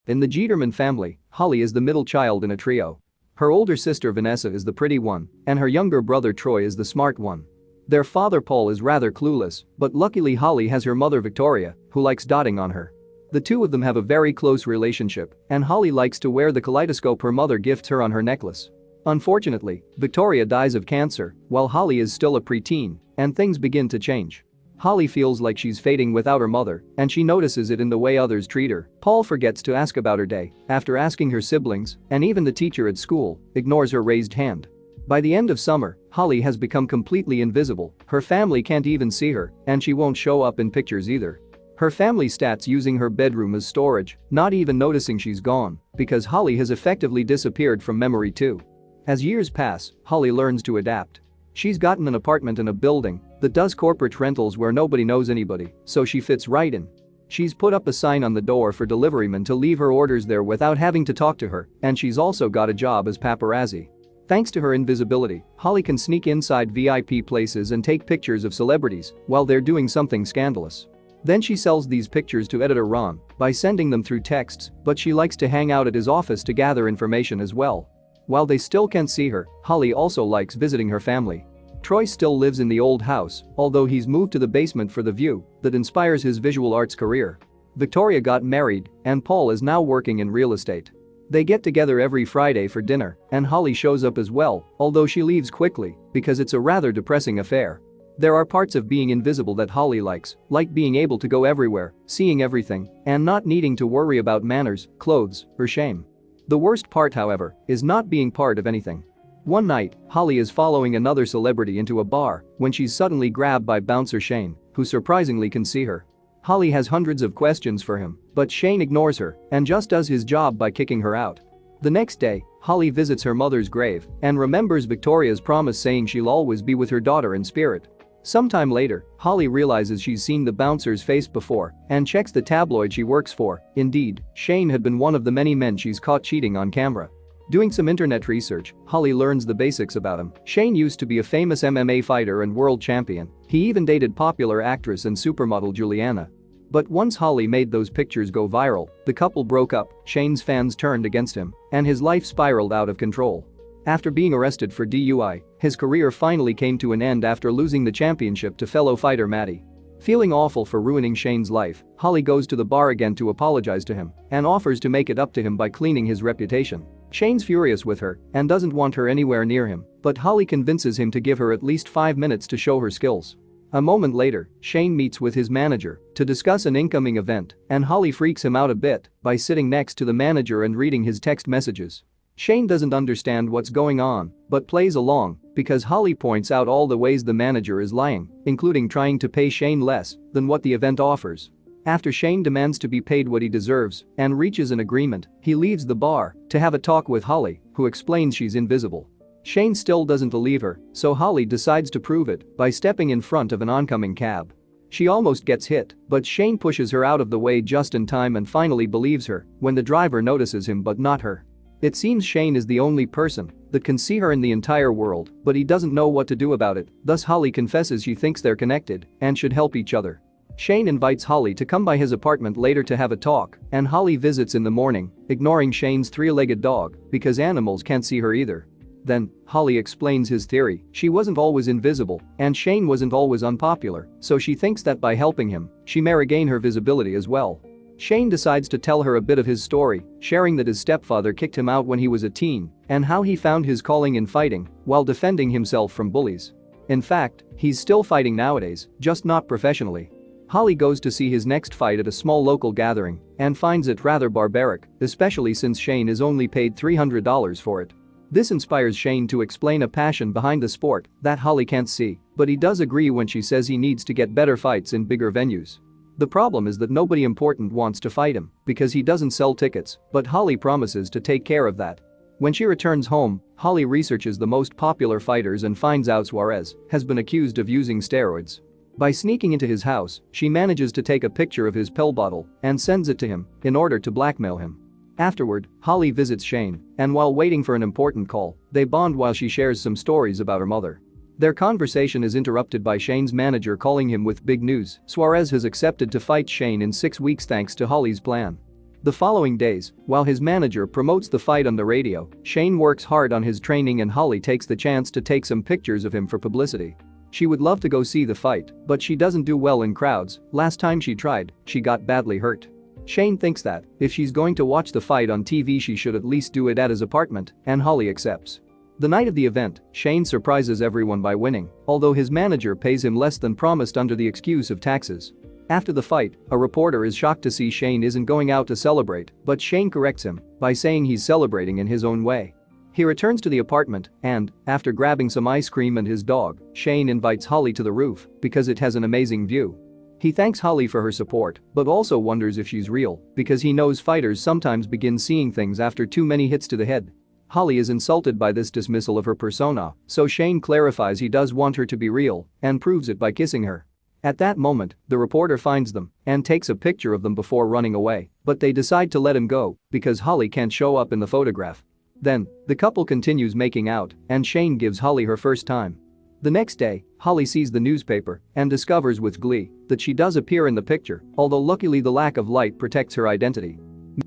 In the Jeterman family, Holly is the middle child in a trio. Her older sister Vanessa is the pretty one, and her younger brother Troy is the smart one. Their father Paul is rather clueless, but luckily Holly has her mother Victoria, who likes dotting on her. The two of them have a very close relationship, and Holly likes to wear the kaleidoscope her mother gifts her on her necklace. Unfortunately, Victoria dies of cancer, while Holly is still a preteen, and things begin to change. Holly feels like she's fading without her mother, and she notices it in the way others treat her. Paul forgets to ask about her day after asking her siblings, and even the teacher at school ignores her raised hand. By the end of summer, Holly has become completely invisible, her family can't even see her, and she won't show up in pictures either. Her family stats using her bedroom as storage, not even noticing she's gone, because Holly has effectively disappeared from memory too. As years pass, Holly learns to adapt. She's gotten an apartment in a building that does corporate rentals where nobody knows anybody, so she fits right in. She's put up a sign on the door for deliverymen to leave her orders there without having to talk to her, and she's also got a job as paparazzi. Thanks to her invisibility, Holly can sneak inside VIP places and take pictures of celebrities while they're doing something scandalous. Then she sells these pictures to editor Ron by sending them through texts, but she likes to hang out at his office to gather information as well. While they still can't see her, Holly also likes visiting her family. Troy still lives in the old house, although he's moved to the basement for the view that inspires his visual arts career. Victoria got married, and Paul is now working in real estate. They get together every Friday for dinner, and Holly shows up as well, although she leaves quickly because it's a rather depressing affair. There are parts of being invisible that Holly likes, like being able to go everywhere, seeing everything, and not needing to worry about manners, clothes, or shame. The worst part, however, is not being part of anything. One night, Holly is following another celebrity into a bar when she's suddenly grabbed by bouncer Shane, who surprisingly can see her. Holly has hundreds of questions for him, but Shane ignores her and just does his job by kicking her out. The next day, Holly visits her mother's grave and remembers Victoria's promise saying she'll always be with her daughter in spirit. Sometime later, Holly realizes she's seen the bouncer's face before and checks the tabloid she works for. Indeed, Shane had been one of the many men she's caught cheating on camera. Doing some internet research, Holly learns the basics about him. Shane used to be a famous MMA fighter and world champion. He even dated popular actress and supermodel Juliana. But once Holly made those pictures go viral, the couple broke up, Shane's fans turned against him, and his life spiraled out of control. After being arrested for DUI, his career finally came to an end after losing the championship to fellow fighter Maddie. Feeling awful for ruining Shane's life, Holly goes to the bar again to apologize to him and offers to make it up to him by cleaning his reputation. Shane's furious with her and doesn't want her anywhere near him, but Holly convinces him to give her at least 5 minutes to show her skills. A moment later, Shane meets with his manager to discuss an incoming event, and Holly freaks him out a bit by sitting next to the manager and reading his text messages. Shane doesn't understand what's going on, but plays along because Holly points out all the ways the manager is lying, including trying to pay Shane less than what the event offers. After Shane demands to be paid what he deserves and reaches an agreement, he leaves the bar to have a talk with Holly, who explains she's invisible. Shane still doesn't believe her, so Holly decides to prove it by stepping in front of an oncoming cab. She almost gets hit, but Shane pushes her out of the way just in time and finally believes her when the driver notices him but not her. It seems Shane is the only person that can see her in the entire world, but he doesn't know what to do about it, thus Holly confesses she thinks they're connected and should help each other. Shane invites Holly to come by his apartment later to have a talk, and Holly visits in the morning, ignoring Shane's three-legged dog because animals can't see her either. Then, Holly explains his theory: she wasn't always invisible, and Shane wasn't always unpopular, so she thinks that by helping him, she may regain her visibility as well. Shane decides to tell her a bit of his story, sharing that his stepfather kicked him out when he was a teen and how he found his calling in fighting while defending himself from bullies. In fact, he's still fighting nowadays, just not professionally. Holly goes to see his next fight at a small local gathering and finds it rather barbaric, especially since Shane is only paid $300 for it. This inspires Shane to explain a passion behind the sport that Holly can't see, but he does agree when she says he needs to get better fights in bigger venues. The problem is that nobody important wants to fight him because he doesn't sell tickets, but Holly promises to take care of that. When she returns home, Holly researches the most popular fighters and finds out Suarez has been accused of using steroids. By sneaking into his house, she manages to take a picture of his pill bottle and sends it to him in order to blackmail him. Afterward, Holly visits Shane, and while waiting for an important call, they bond while she shares some stories about her mother. Their conversation is interrupted by Shane's manager calling him with big news: Suarez has accepted to fight Shane in 6 weeks thanks to Holly's plan. The following days, while his manager promotes the fight on the radio, Shane works hard on his training and Holly takes the chance to take some pictures of him for publicity. She would love to go see the fight, but she doesn't do well in crowds. Last time she tried, she got badly hurt. Shane thinks that, if she's going to watch the fight on TV, she should at least do it at his apartment, and Holly accepts. The night of the event, Shane surprises everyone by winning, although his manager pays him less than promised under the excuse of taxes. After the fight, a reporter is shocked to see Shane isn't going out to celebrate, but Shane corrects him by saying he's celebrating in his own way. He returns to the apartment and, after grabbing some ice cream and his dog, Shane invites Holly to the roof because it has an amazing view. He thanks Holly for her support, but also wonders if she's real because he knows fighters sometimes begin seeing things after too many hits to the head. Holly is insulted by this dismissal of her persona, so Shane clarifies he does want her to be real and proves it by kissing her. At that moment, the reporter finds them and takes a picture of them before running away, but they decide to let him go because Holly can't show up in the photograph. Then, the couple continues making out and Shane gives Holly her first time. The next day, Holly sees the newspaper and discovers with glee that she does appear in the picture, although luckily the lack of light protects her identity.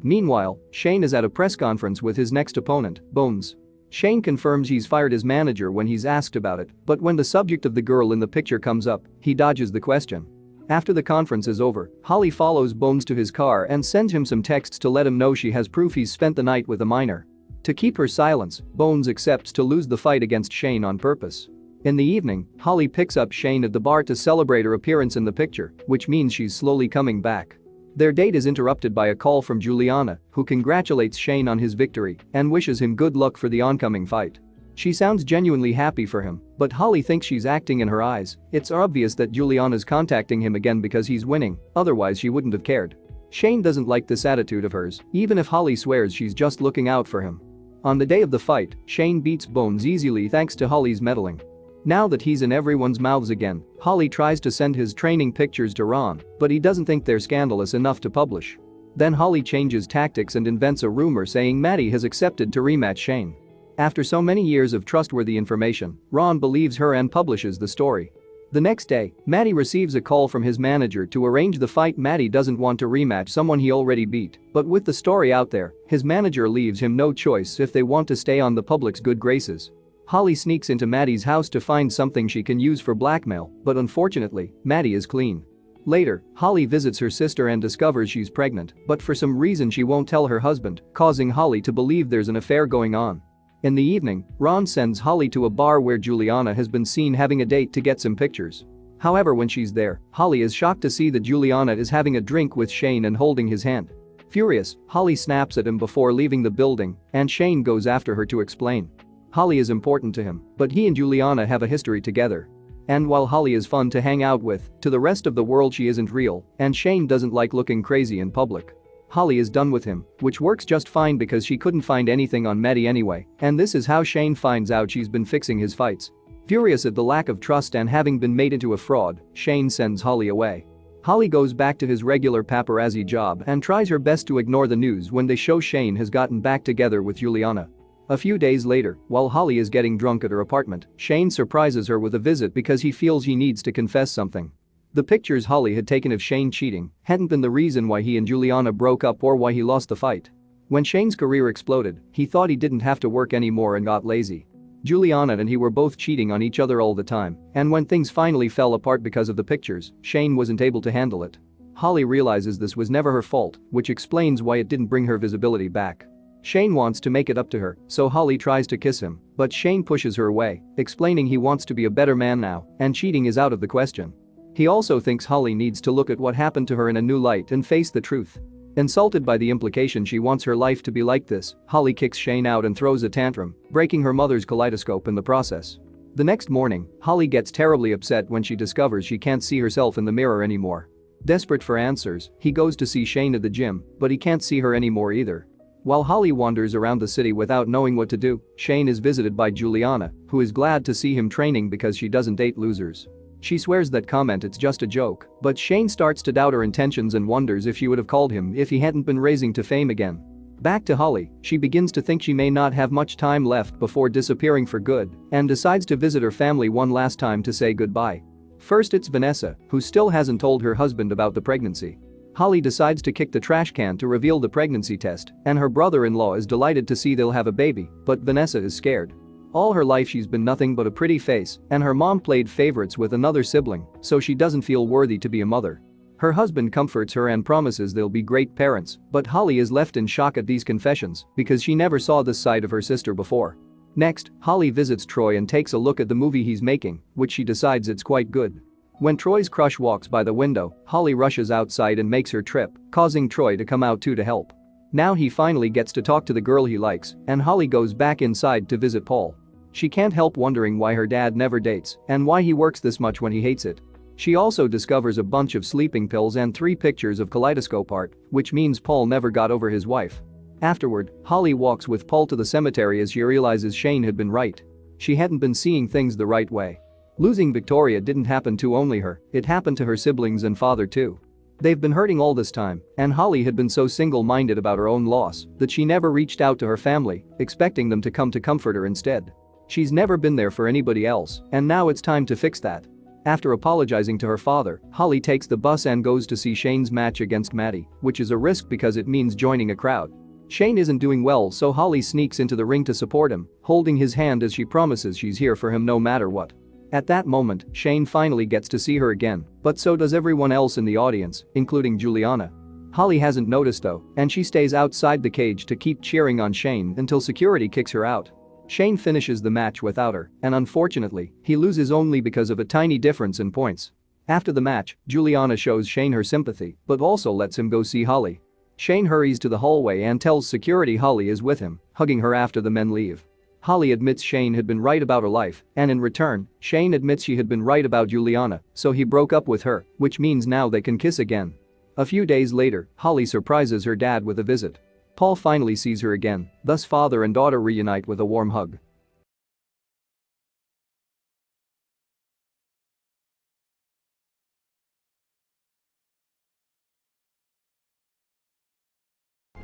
Meanwhile, Shane is at a press conference with his next opponent, Bones. Shane confirms he's fired his manager when he's asked about it, but when the subject of the girl in the picture comes up, he dodges the question. After the conference is over, Holly follows Bones to his car and sends him some texts to let him know she has proof he's spent the night with a minor. To keep her silence, Bones accepts to lose the fight against Shane on purpose. In the evening, Holly picks up Shane at the bar to celebrate her appearance in the picture, which means she's slowly coming back. Their date is interrupted by a call from Juliana, who congratulates Shane on his victory and wishes him good luck for the oncoming fight. She sounds genuinely happy for him, but Holly thinks she's acting in her eyes. It's obvious that Juliana's contacting him again because he's winning, otherwise she wouldn't have cared. Shane doesn't like this attitude of hers, even if Holly swears she's just looking out for him. On the day of the fight, Shane beats Bones easily thanks to Holly's meddling. Now that he's in everyone's mouths again, Holly tries to send his training pictures to Ron, but he doesn't think they're scandalous enough to publish. Then Holly changes tactics and invents a rumor saying Maddie has accepted to rematch Shane. After so many years of trustworthy information, Ron believes her and publishes the story. The next day, Maddie receives a call from his manager to arrange the fight. Maddie doesn't want to rematch someone he already beat, but with the story out there, his manager leaves him no choice if they want to stay on the public's good graces. Holly sneaks into Maddie's house to find something she can use for blackmail, but unfortunately, Maddie is clean. Later, Holly visits her sister and discovers she's pregnant, but for some reason she won't tell her husband, causing Holly to believe there's an affair going on. In the evening, Ron sends Holly to a bar where Juliana has been seen having a date to get some pictures. However, when she's there, Holly is shocked to see that Juliana is having a drink with Shane and holding his hand. Furious, Holly snaps at him before leaving the building, and Shane goes after her to explain. Holly is important to him, but he and Juliana have a history together. And while Holly is fun to hang out with, to the rest of the world she isn't real, and Shane doesn't like looking crazy in public. Holly is done with him, which works just fine because she couldn't find anything on Maddie anyway, and this is how Shane finds out she's been fixing his fights. Furious at the lack of trust and having been made into a fraud, Shane sends Holly away. Holly goes back to his regular paparazzi job and tries her best to ignore the news when they show Shane has gotten back together with Juliana. A few days later, while Holly is getting drunk at her apartment, Shane surprises her with a visit because he feels he needs to confess something. The pictures Holly had taken of Shane cheating hadn't been the reason why he and Juliana broke up or why he lost the fight. When Shane's career exploded, he thought he didn't have to work anymore and got lazy. Juliana and he were both cheating on each other all the time, and when things finally fell apart because of the pictures, Shane wasn't able to handle it. Holly realizes this was never her fault, which explains why it didn't bring her visibility back. Shane wants to make it up to her, so Holly tries to kiss him, but Shane pushes her away, explaining he wants to be a better man now, and cheating is out of the question. He also thinks Holly needs to look at what happened to her in a new light and face the truth. Insulted by the implication she wants her life to be like this, Holly kicks Shane out and throws a tantrum, breaking her mother's kaleidoscope in the process. The next morning, Holly gets terribly upset when she discovers she can't see herself in the mirror anymore. Desperate for answers, he goes to see Shane at the gym, but he can't see her anymore either. While Holly wanders around the city without knowing what to do, Shane is visited by Juliana, who is glad to see him training because she doesn't date losers. She swears that comment it's just a joke, but Shane starts to doubt her intentions and wonders if she would have called him if he hadn't been raising to fame again. Back to Holly, she begins to think she may not have much time left before disappearing for good and decides to visit her family one last time to say goodbye. First it's Vanessa, who still hasn't told her husband about the pregnancy. Holly decides to kick the trash can to reveal the pregnancy test, and her brother-in-law is delighted to see they'll have a baby, but Vanessa is scared. All her life she's been nothing but a pretty face, and her mom played favorites with another sibling, so she doesn't feel worthy to be a mother. Her husband comforts her and promises they'll be great parents, but Holly is left in shock at these confessions because she never saw this side of her sister before. Next, Holly visits Troy and takes a look at the movie he's making, which she decides it's quite good. When Troy's crush walks by the window, Holly rushes outside and makes her trip, causing Troy to come out too to help. Now he finally gets to talk to the girl he likes, and Holly goes back inside to visit Paul. She can't help wondering why her dad never dates and why he works this much when he hates it. She also discovers a bunch of sleeping pills and 3 pictures of kaleidoscope art, which means Paul never got over his wife. Afterward, Holly walks with Paul to the cemetery as she realizes Shane had been right. She hadn't been seeing things the right way. Losing Victoria didn't happen to only her, it happened to her siblings and father too. They've been hurting all this time, and Holly had been so single-minded about her own loss that she never reached out to her family, expecting them to come to comfort her instead. She's never been there for anybody else, and now it's time to fix that. After apologizing to her father, Holly takes the bus and goes to see Shane's match against Maddie, which is a risk because it means joining a crowd. Shane isn't doing well, so Holly sneaks into the ring to support him, holding his hand as she promises she's here for him no matter what. At that moment, Shane finally gets to see her again, but so does everyone else in the audience, including Juliana. Holly hasn't noticed though, and she stays outside the cage to keep cheering on Shane until security kicks her out. Shane finishes the match without her, and unfortunately, he loses only because of a tiny difference in points. After the match, Juliana shows Shane her sympathy, but also lets him go see Holly. Shane hurries to the hallway and tells security Holly is with him, hugging her after the men leave. Holly admits Shane had been right about her life, and in return, Shane admits she had been right about Juliana, so he broke up with her, which means now they can kiss again. A few days later, Holly surprises her dad with a visit. Paul finally sees her again, thus father and daughter reunite with a warm hug.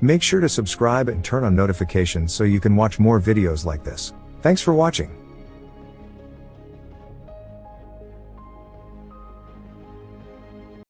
Make sure to subscribe and turn on notifications so you can watch more videos like this. Thanks for watching.